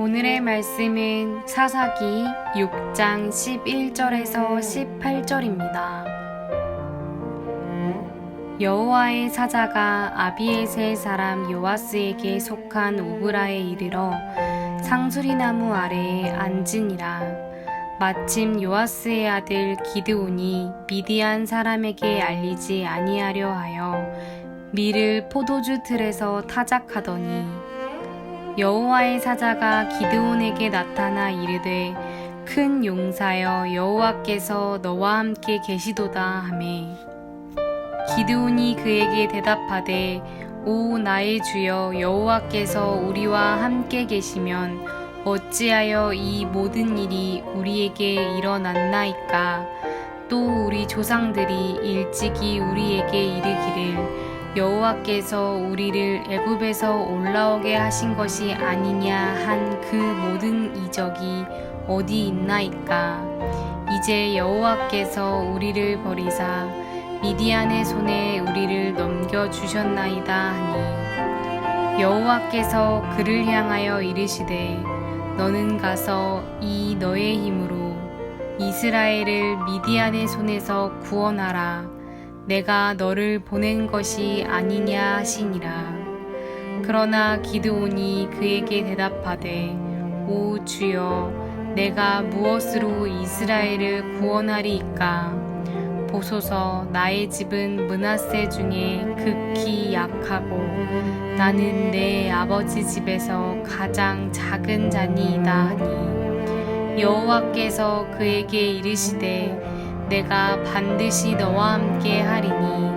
오늘의 말씀은 사사기 6장 11절에서 18절입니다. 여호와의 사자가 아비에셀 사람 요아스에게 속한 오브라에 이르러 상수리나무 아래에 앉으니라. 마침 요아스의 아들 기드온이 미디안 사람에게 알리지 아니하려 하여 밀을 포도주 틀에서 타작하더니 여호와의 사자가 기드온에게 나타나 이르되 큰 용사여 여호와께서 너와 함께 계시도다 하매 기드온이 그에게 대답하되 오 나의 주여 여호와께서 우리와 함께 계시면 어찌하여 이 모든 일이 우리에게 일어났나이까. 또 우리 조상들이 일찍이 우리에게 이르기를 여호와께서 우리를 애굽에서 올라오게 하신 것이 아니냐 한 그 모든 이적이 어디 있나이까. 이제 여호와께서 우리를 버리사 미디안의 손에 우리를 넘겨주셨나이다 하니 여호와께서 그를 향하여 이르시되 너는 가서 이 너의 힘으로 이스라엘을 미디안의 손에서 구원하라. 내가 너를 보낸 것이 아니냐 하시니라. 그러나 기드온이 그에게 대답하되 오 주여 내가 무엇으로 이스라엘을 구원하리이까. 보소서 나의 집은 므낫세 중에 극히 약하고 나는 내 아버지 집에서 가장 작은 자니이다 하니 여호와께서 그에게 이르시되 내가 반드시 너와 함께 하리니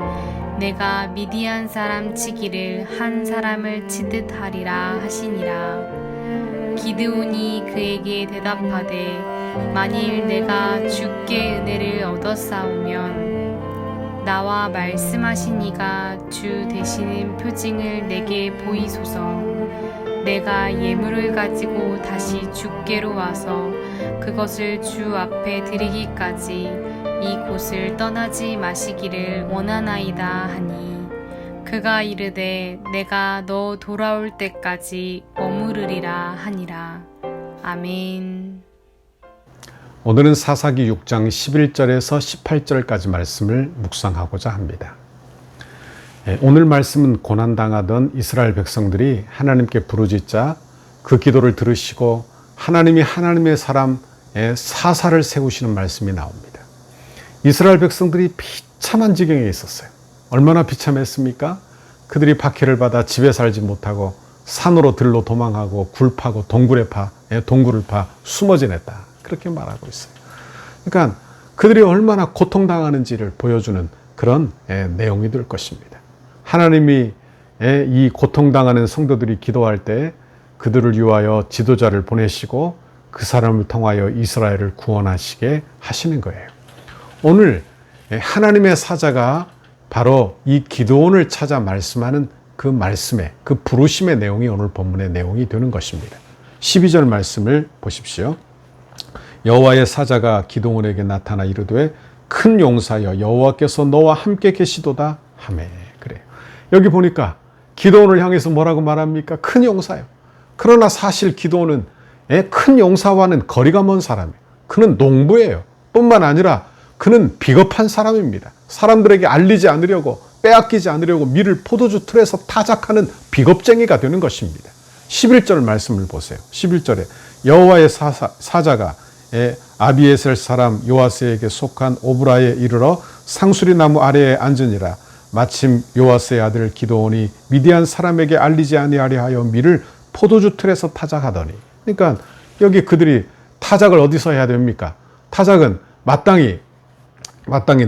내가 미디안 사람 치기를 한 사람을 치듯 하리라 하시니라. 기드온이 그에게 대답하되 만일 내가 주께 은혜를 얻었사오면 나와 말씀하신 이가 주 되시는 표징을 내게 보이소서. 내가 예물을 가지고 다시 주께로 와서 그것을 주 앞에 드리기까지 이 곳을 떠나지 마시기를 원하나이다 하니 그가 이르되 내가 너 돌아올 때까지 머무르리라 하니라. 아멘. 오늘은 사사기 6장 11절에서 18절까지 말씀을 묵상하고자 합니다. 오늘 말씀은 고난당하던 이스라엘 백성들이 하나님께 부르짖자 그 기도를 들으시고 하나님이 하나님의 사람의 사사를 세우시는 말씀이 나옵니다. 이스라엘 백성들이 비참한 지경에 있었어요. 얼마나 비참했습니까? 그들이 박해를 받아 집에 살지 못하고 산으로 들로 도망하고 굴파고 동굴을 파 숨어 지냈다. 그렇게 말하고 있어요. 그러니까 그들이 얼마나 고통당하는지를 보여주는 그런 내용이 될 것입니다. 하나님이 이 고통당하는 성도들이 기도할 때 그들을 위하여 지도자를 보내시고 그 사람을 통하여 이스라엘을 구원하시게 하시는 거예요. 오늘 하나님의 사자가 바로 이 기드온을 찾아 말씀하는 그 말씀의 그 부르심의 내용이 오늘 본문의 내용이 되는 것입니다. 12절 말씀을 보십시오. 여호와의 사자가 기드온에게 나타나 이르되 큰 용사여 여호와께서 너와 함께 계시도다 하매. 그래요. 여기 보니까 기드온을 향해서 뭐라고 말합니까? 큰 용사요. 그러나 사실 기드온은 큰 용사와는 거리가 먼 사람이에요. 그는 농부예요. 뿐만 아니라 그는 비겁한 사람입니다. 사람들에게 알리지 않으려고 빼앗기지 않으려고 밀을 포도주 틀에서 타작하는 비겁쟁이가 되는 것입니다. 11절 말씀을 보세요. 11절에 여호와의 사자가 아비에셀 사람 요아스에게 속한 오브라에 이르러 상수리나무 아래에 앉으니라. 마침 요아스의 아들 기드온이 미디안 사람에게 알리지 아니하려 하여 밀을 포도주 틀에서 타작하더니. 그러니까 여기 그들이 타작을 어디서 해야 됩니까? 타작은 마땅히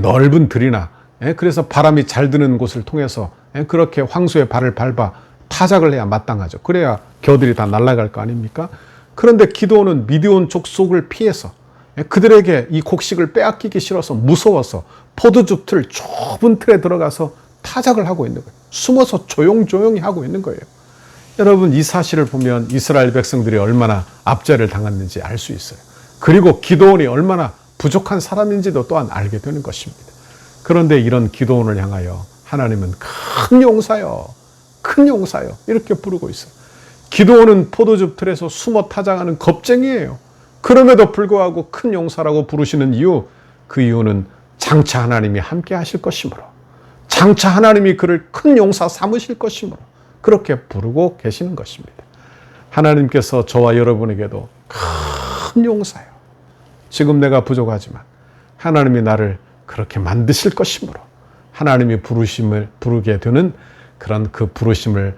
넓은 들이나 그래서 바람이 잘 드는 곳을 통해서 그렇게 황소의 발을 밟아 타작을 해야 마땅하죠. 그래야 겨들이 다 날아갈 거 아닙니까? 그런데 기드온은 미디온 족속을 피해서 그들에게 이 곡식을 빼앗기기 싫어서 무서워서 포도주 틀 좁은 틀에 들어가서 타작을 하고 있는 거예요. 숨어서 조용조용히 하고 있는 거예요. 여러분 이 사실을 보면 이스라엘 백성들이 얼마나 압제를 당했는지 알 수 있어요. 그리고 기드온이 얼마나 부족한 사람인지도 또한 알게 되는 것입니다. 그런데 이런 기드온을 향하여 하나님은 큰 용사요 이렇게 부르고 있어요. 기드온은 포도즙 틀에서 숨어 타장하는 겁쟁이에요. 그럼에도 불구하고 큰 용사라고 부르시는 이유, 그 이유는 장차 하나님이 함께 하실 것이므로, 장차 하나님이 그를 큰 용사 삼으실 것이므로 그렇게 부르고 계시는 것입니다. 하나님께서 저와 여러분에게도 큰 용사요, 지금 내가 부족하지만 하나님이 나를 그렇게 만드실 것이므로 하나님이 부르게 되는 그런 그 부르심을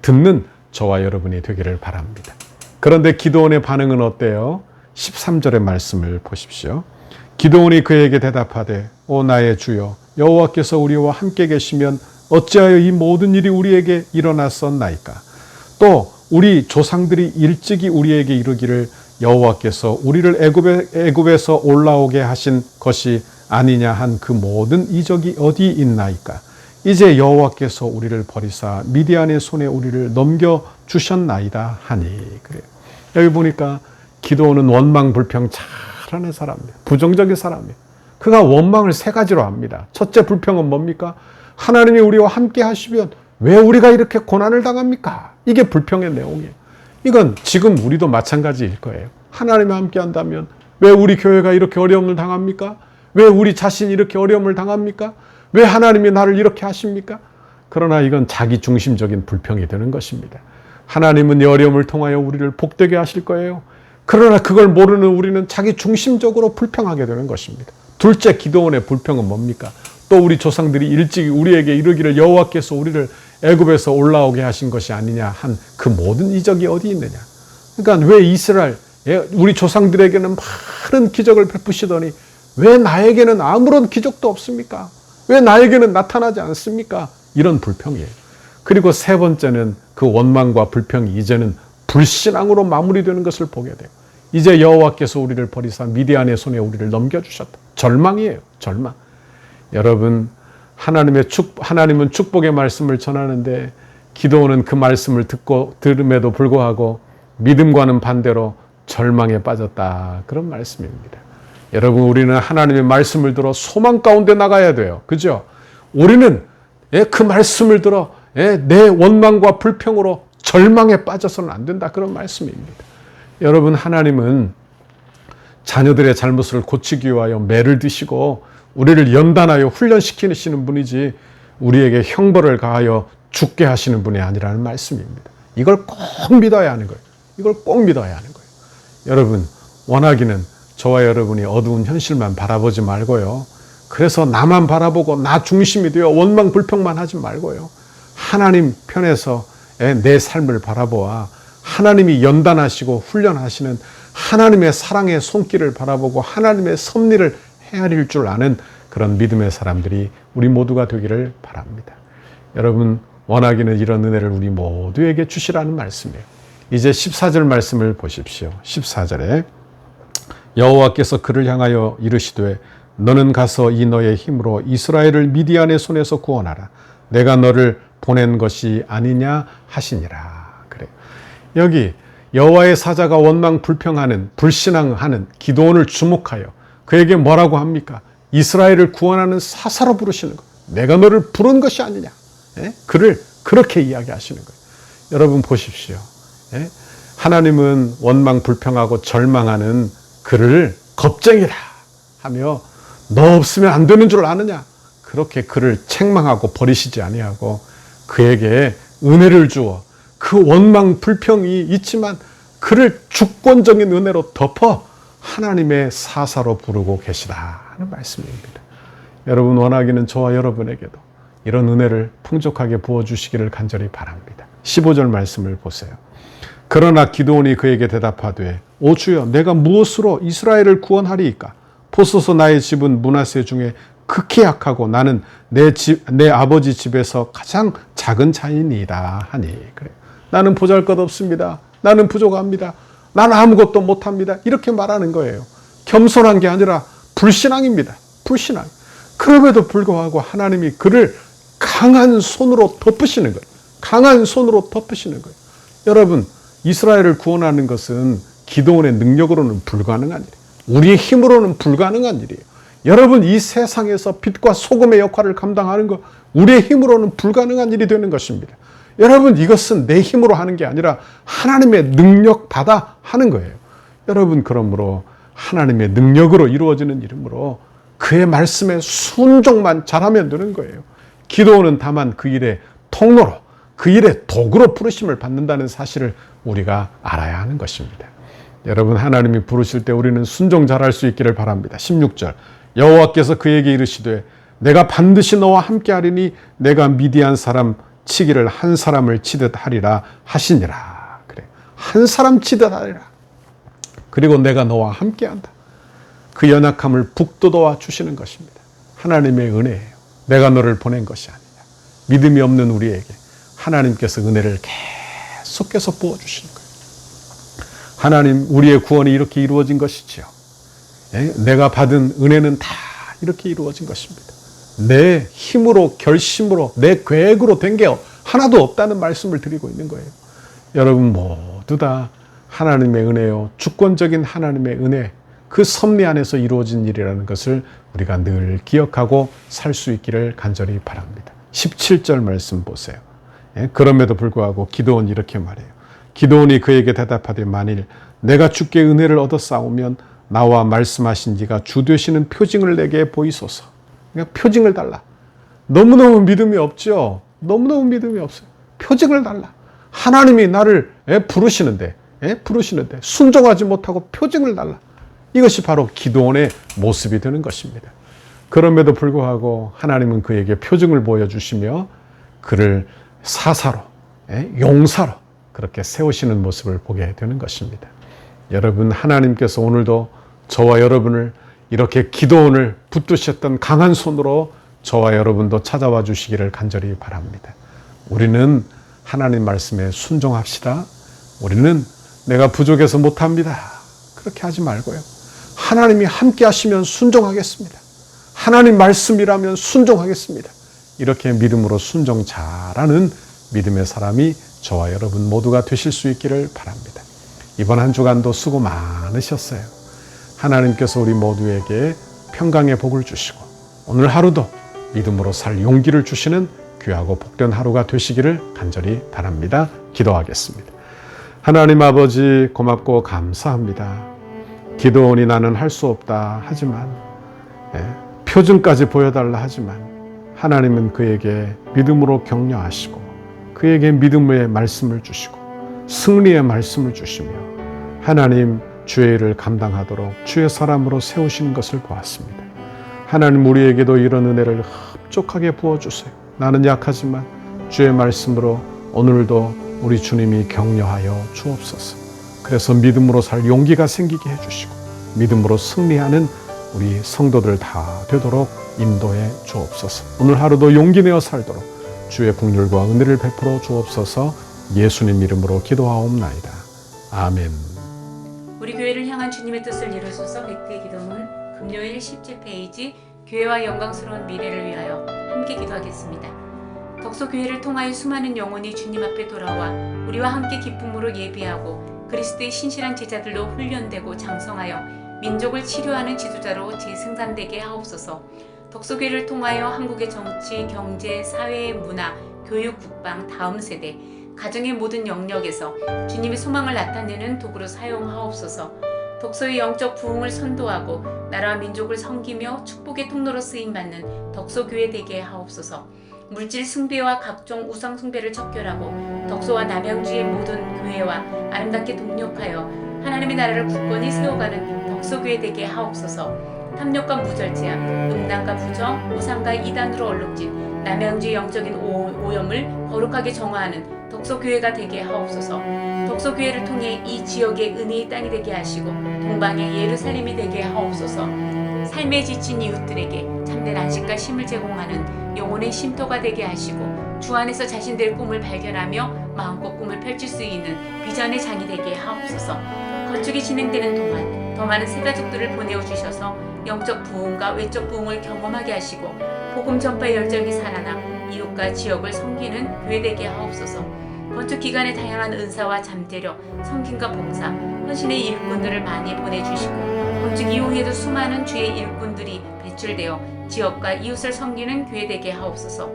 듣는 저와 여러분이 되기를 바랍니다. 그런데 기드온의 반응은 어때요? 13절의 말씀을 보십시오. 기드온이 그에게 대답하되, 오 나의 주여, 여호와께서 우리와 함께 계시면 어찌하여 이 모든 일이 우리에게 일어났었나이까? 또 우리 조상들이 일찍이 우리에게 이르기를 여호와께서 우리를 애굽에서 올라오게 하신 것이 아니냐 한 그 모든 이적이 어디 있나이까? 이제 여호와께서 우리를 버리사 미디안의 손에 우리를 넘겨주셨나이다 하니. 그래요. 여기 보니까 기드온은 원망불평 잘하는 사람이에요. 부정적인 사람이에요. 그가 원망을 세 가지로 합니다. 첫째 불평은 뭡니까? 하나님이 우리와 함께 하시면 왜 우리가 이렇게 고난을 당합니까? 이게 불평의 내용이에요. 이건 지금 우리도 마찬가지일 거예요. 하나님이 함께 한다면 왜 우리 교회가 이렇게 어려움을 당합니까? 왜 우리 자신이 이렇게 어려움을 당합니까? 왜 하나님이 나를 이렇게 하십니까? 그러나 이건 자기 중심적인 불평이 되는 것입니다. 하나님은 이 어려움을 통하여 우리를 복되게 하실 거예요. 그러나 그걸 모르는 우리는 자기 중심적으로 불평하게 되는 것입니다. 둘째, 기드온의 불평은 뭡니까? 또 우리 조상들이 일찍 우리에게 이르기를 여호와께서 우리를 애굽에서 올라오게 하신 것이 아니냐 한 그 모든 이적이 어디 있느냐. 그러니까 왜 이스라엘, 우리 조상들에게는 많은 기적을 베푸시더니 왜 나에게는 아무런 기적도 없습니까? 왜 나에게는 나타나지 않습니까? 이런 불평이에요. 그리고 세 번째는 그 원망과 불평이 이제는 불신앙으로 마무리되는 것을 보게 돼요. 이제 여호와께서 우리를 버리사 미디안의 손에 우리를 넘겨주셨다. 절망이에요. 절망. 여러분, 하나님은 축복의 말씀을 전하는데 기드온은 그 말씀을 들음에도 불구하고 믿음과는 반대로 절망에 빠졌다. 그런 말씀입니다. 여러분, 우리는 하나님의 말씀을 들어 소망 가운데 나가야 돼요. 그죠? 우리는 그 말씀을 들어 내 원망과 불평으로 절망에 빠져서는 안 된다. 그런 말씀입니다. 여러분, 하나님은 자녀들의 잘못을 고치기 위하여 매를 드시고 우리를 연단하여 훈련시키시는 분이지 우리에게 형벌을 가하여 죽게 하시는 분이 아니라는 말씀입니다. 이걸 꼭 믿어야 하는 거예요. 이걸 꼭 믿어야 하는 거예요. 여러분, 원하기는 저와 여러분이 어두운 현실만 바라보지 말고요. 그래서 나만 바라보고 나 중심이 되어 원망 불평만 하지 말고요. 하나님 편에서 내 삶을 바라보아 하나님이 연단하시고 훈련하시는 하나님의 사랑의 손길을 바라보고 하나님의 섭리를 헤아릴 줄 아는 그런 믿음의 사람들이 우리 모두가 되기를 바랍니다. 여러분, 원하기는 이런 은혜를 우리 모두에게 주시라는 말씀이에요. 이제 14절 말씀을 보십시오. 14절에 여호와께서 그를 향하여 이르시되 너는 가서 이 너의 힘으로 이스라엘을 미디안의 손에서 구원하라. 내가 너를 보낸 것이 아니냐 하시니라. 그래요. 여기 여호와의 사자가 원망 불평하는 불신앙하는 기드온을 주목하여 그에게 뭐라고 합니까? 이스라엘을 구원하는 사사로 부르시는 것. 내가 너를 부른 것이 아니냐. 그를 그렇게 이야기하시는 거예요. 여러분 보십시오. 하나님은 원망 불평하고 절망하는 그를 겁쟁이라 하며 너 없으면 안 되는 줄 아느냐. 그렇게 그를 책망하고 버리시지 아니하고 그에게 은혜를 주어 그 원망 불평이 있지만 그를 주권적인 은혜로 덮어 하나님의 사사로 부르고 계시다는 말씀입니다. 여러분, 원하기는 저와 여러분에게도 이런 은혜를 풍족하게 부어주시기를 간절히 바랍니다. 15절 말씀을 보세요. 그러나 기드온이 그에게 대답하되 오 주여, 내가 무엇으로 이스라엘을 구원하리이까? 보소서 나의 집은 므낫세 중에 극히 약하고 나는 내 아버지 집에서 가장 작은 자이니이다 하니. 그래요. 나는 보잘것없습니다. 나는 부족합니다. 나는 아무것도 못합니다. 이렇게 말하는 거예요. 겸손한 게 아니라 불신앙입니다. 불신앙. 그럼에도 불구하고 하나님이 그를 강한 손으로 덮으시는 거예요. 강한 손으로 덮으시는 거예요. 여러분, 이스라엘을 구원하는 것은 기드온의 능력으로는 불가능한 일이에요. 우리의 힘으로는 불가능한 일이에요. 여러분, 이 세상에서 빛과 소금의 역할을 감당하는 것, 우리의 힘으로는 불가능한 일이 되는 것입니다. 여러분, 이것은 내 힘으로 하는 게 아니라 하나님의 능력 받아 하는 거예요. 여러분, 그러므로 하나님의 능력으로 이루어지는 이름으로 그의 말씀에 순종만 잘하면 되는 거예요. 기도는 다만 그 일의 통로로, 그 일의 도구로 부르심을 받는다는 사실을 우리가 알아야 하는 것입니다. 여러분, 하나님이 부르실 때 우리는 순종 잘할 수 있기를 바랍니다. 16절, 여호와께서 그에게 이르시되 내가 반드시 너와 함께 하리니 내가 미디안 사람 치기를 한 사람을 치듯 하리라 하시니라. 그래, 한 사람 치듯 하리라. 그리고 내가 너와 함께 한다. 그 연약함을 북돋아 주시는 것입니다. 하나님의 은혜예요. 내가 너를 보낸 것이 아니냐. 믿음이 없는 우리에게 하나님께서 은혜를 계속해서 부어주시는 거예요. 하나님, 우리의 구원이 이렇게 이루어진 것이지요. 내가 받은 은혜는 다 이렇게 이루어진 것입니다. 내 힘으로, 결심으로, 내 계획으로 된 게 하나도 없다는 말씀을 드리고 있는 거예요. 여러분 모두 다 하나님의 은혜요, 주권적인 하나님의 은혜, 그 섭리 안에서 이루어진 일이라는 것을 우리가 늘 기억하고 살 수 있기를 간절히 바랍니다. 17절 말씀 보세요. 그럼에도 불구하고 기드온이 이렇게 말해요. 기드온이 그에게 대답하되 만일 내가 주께 은혜를 얻어 싸우면 나와 말씀하신 이가 주 되시는 표징을 내게 보이소서. 그냥 표징을 달라. 너무너무 믿음이 없죠. 너무너무 믿음이 없어요. 표징을 달라. 하나님이 나를 부르시는데 순종하지 못하고 표징을 달라. 이것이 바로 기드온의 모습이 되는 것입니다. 그럼에도 불구하고 하나님은 그에게 표징을 보여주시며 그를 사사로, 용사로 그렇게 세우시는 모습을 보게 되는 것입니다. 여러분, 하나님께서 오늘도 저와 여러분을 이렇게 기드온을 붙드셨던 강한 손으로 저와 여러분도 찾아와 주시기를 간절히 바랍니다. 우리는 하나님 말씀에 순종합시다. 우리는 내가 부족해서 못합니다. 그렇게 하지 말고요. 하나님이 함께 하시면 순종하겠습니다. 하나님 말씀이라면 순종하겠습니다. 이렇게 믿음으로 순종 잘하는 믿음의 사람이 저와 여러분 모두가 되실 수 있기를 바랍니다. 이번 한 주간도 수고 많으셨어요. 하나님께서 우리 모두에게 평강의 복을 주시고 오늘 하루도 믿음으로 살 용기를 주시는 귀하고 복된 하루가 되시기를 간절히 바랍니다. 기도하겠습니다. 하나님 아버지, 고맙고 감사합니다. 기드온이 나는 할 수 없다 하지만, 표징까지 보여달라 하지만 하나님은 그에게 믿음으로 격려하시고 그에게 믿음의 말씀을 주시고 승리의 말씀을 주시며 하나님 주의 일을 감당하도록 주의 사람으로 세우시는 것을 보았습니다. 하나님, 우리에게도 이런 은혜를 흡족하게 부어주세요. 나는 약하지만 주의 말씀으로 오늘도 우리 주님이 격려하여 주옵소서. 그래서 믿음으로 살 용기가 생기게 해주시고 믿음으로 승리하는 우리 성도들 다 되도록 인도해 주옵소서. 오늘 하루도 용기 내어 살도록 주의 긍휼과 은혜를 베풀어 주옵소서. 예수님 이름으로 기도하옵나이다. 아멘. 우리 교회를 향한 주님의 뜻을 이루소서. 백대 기도문 금요일 17페이지 교회와 영광스러운 미래를 위하여 함께 기도하겠습니다. 덕소교회를 통하여 수많은 영혼이 주님 앞에 돌아와 우리와 함께 기쁨으로 예비하고 그리스도의 신실한 제자들로 훈련되고 장성하여 민족을 치료하는 지도자로 재생산되게 하옵소서. 덕소교회를 통하여 한국의 정치, 경제, 사회, 문화, 교육, 국방, 다음 세대, 가정의 모든 영역에서 주님의 소망을 나타내는 도구로 사용하옵소서. 덕소의 영적 부흥을 선도하고 나라와 민족을 섬기며 축복의 통로로 쓰임받는 덕소교회 되게 하옵소서. 물질 숭배와 각종 우상 숭배를 척결하고 덕소와 남양주의 모든 교회와 아름답게 동력하여 하나님의 나라를 굳건히 세워가는 덕소교회 되게 하옵소서. 탐욕과 무절제함, 음란과 부정, 우상과 이단으로 얼룩진 남양주의 영적인 오염을 거룩하게 정화하는 덕소교회가 되게 하옵소서. 덕소교회를 통해 이 지역의 은혜의 땅이 되게 하시고 동방의 예루살렘이 되게 하옵소서. 삶에 지친 이웃들에게 참된 안식과 쉼을 제공하는 영혼의 쉼터가 되게 하시고 주 안에서 자신들의 꿈을 발견하며 마음껏 꿈을 펼칠 수 있는 비전의 장이 되게 하옵소서. 건축이 진행되는 동안 더 많은 새가족들을 보내어 주셔서 영적 부흥과 외적 부흥을 경험하게 하시고 복음 전파의 열정이 살아나 이웃과 지역을 섬기는 교회 되게 하옵소서. 건축 기간의 다양한 은사와 잠재력, 섬김과 봉사, 헌신의 일꾼들을 많이 보내주시고 건축 이후에도 수많은 주의 일꾼들이 배출되어 지역과 이웃을 섬기는 교회 되게 하옵소서.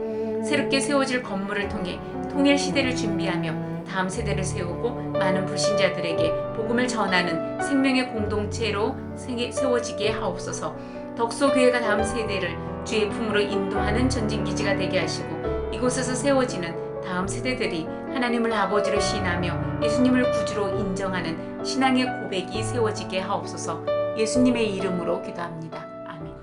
새롭게 세워질 건물을 통해 통일 시대를 준비하며 다음 세대를 세우고 많은 불신자들에게 복음을 전하는 생명의 공동체로 세워지게 하옵소서. 덕소교회가 다음 세대를 주의 품으로 인도하는 전진기지가 되게 하시고 이곳에서 세워지는 다음 세대들이 하나님을 아버지로 신하며 예수님을 구주로 인정하는 신앙의 고백이 세워지게 하옵소서. 예수님의 이름으로 기도합니다. 아멘.